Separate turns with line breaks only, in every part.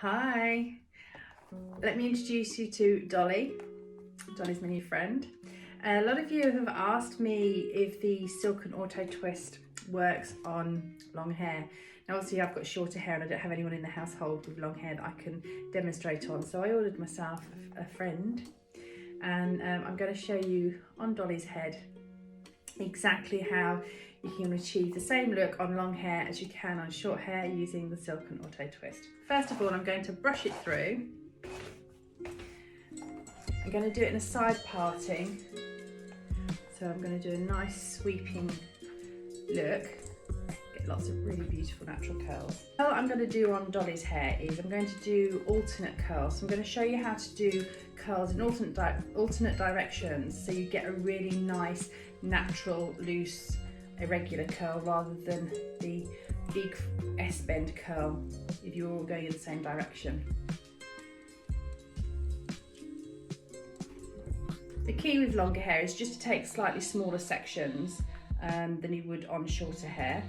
Hi, let me introduce you to Dolly. Dolly's my new friend. A lot of you have asked me if the Silk'n AutoTwist works on long hair. Now obviously I've got shorter hair and I don't have anyone in the household with long hair that I can demonstrate on, so I ordered myself a friend, and I'm going to show you on Dolly's head exactly how you can achieve the same look on long hair as you can on short hair using the Silk'n AutoTwist. First of all, I'm going to brush it through. I'm going to do it in a side parting. So I'm going to do a nice sweeping look, get lots of really beautiful natural curls. What I'm going to do on Dolly's hair is I'm going to do alternate curls. So I'm going to show you how to do curls in alternate directions, so you get a really nice, natural, loose, irregular curl rather than the big S-bend curl if you're all going in the same direction. The key with longer hair is just to take slightly smaller sections than you would on shorter hair.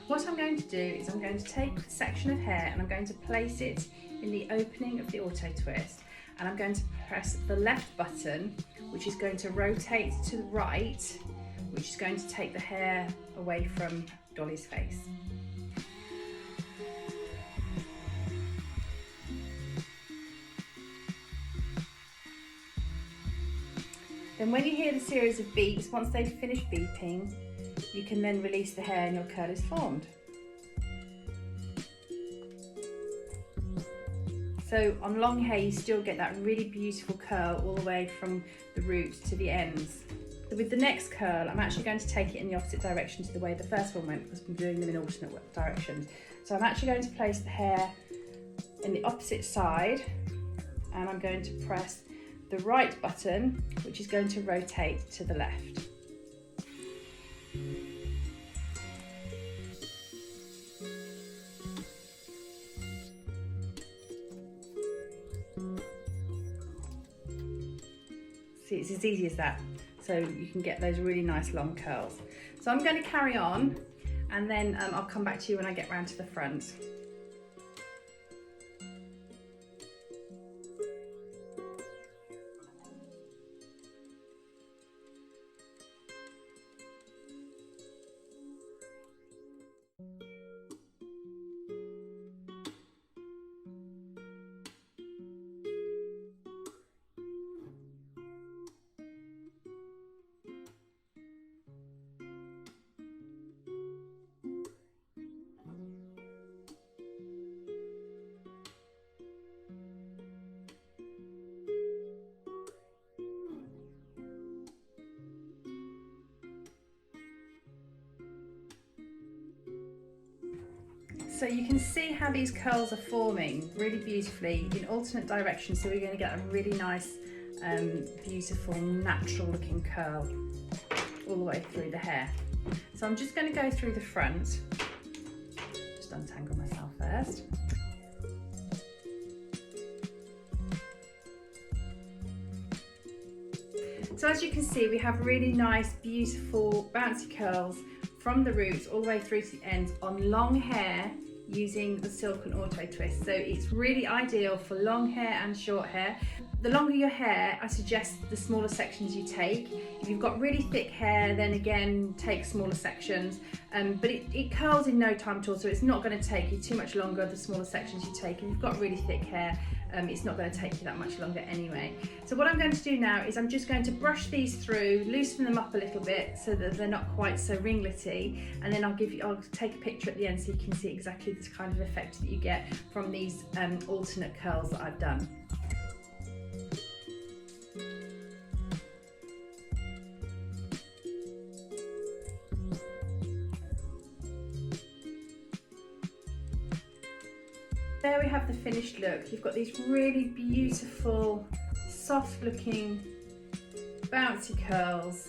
What I'm going to do is I'm going to take a section of hair and I'm going to place it in the opening of the AutoTwist, and I'm going to press the left button, which is going to rotate to the right, which is going to take the hair away from Dolly's face. Then when you hear the series of beeps, once they've finished beeping, you can then release the hair and your curl is formed. So on long hair you still get that really beautiful curl all the way from the root to the ends. So with the next curl, I'm actually going to take it in the opposite direction to the way the first one went, because I'm doing them in alternate directions. So I'm actually going to place the hair in the opposite side, and I'm going to press the right button, which is going to rotate to the left. See, it's as easy as that. So you can get those really nice long curls. So I'm going to carry on, and then I'll come back to you when I get round to the front. So you can see how these curls are forming really beautifully in alternate directions, so we're going to get a really nice, beautiful, natural looking curl all the way through the hair. So I'm just going to go through the front, just untangle myself first. So as you can see, we have really nice, beautiful, bouncy curls from the roots all the way through to the ends on long hair using the Silk'n AutoTwist. So it's really ideal for long hair and short hair. The longer your hair, I suggest the smaller sections you take. If you've got really thick hair, then again, take smaller sections. But it curls in no time at all, so it's not going to take you too much longer the smaller sections you take. If you've got really thick hair, it's not going to take you that much longer anyway. So what I'm going to do now is I'm just going to brush these through, loosen them up a little bit so that they're not quite so ringlety, and then I'll take a picture at the end so you can see exactly the kind of effect that you get from these alternate curls that I've done. There we have the finished look. You've got these really beautiful, soft looking, bouncy curls.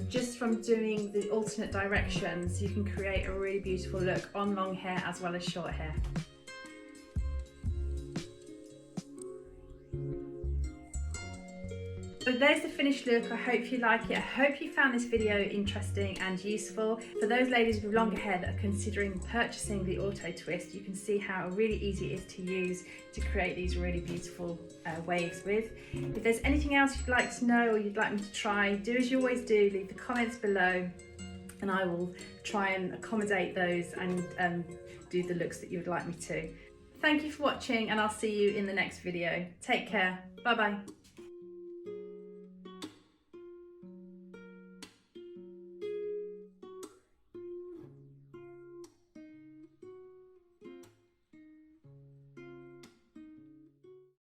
Just from doing the alternate directions, you can create a really beautiful look on long hair as well as short hair. So there's the finished look. I hope you like it. I hope you found this video interesting and useful. For those ladies with longer hair that are considering purchasing the Auto Twist, you can see how really easy it is to use to create these really beautiful waves with. If there's anything else you'd like to know or you'd like me to try, do as you always do, leave the comments below and I will try and accommodate those and do the looks that you would like me to. Thank you for watching and I'll see you in the next video. Take care. Bye bye.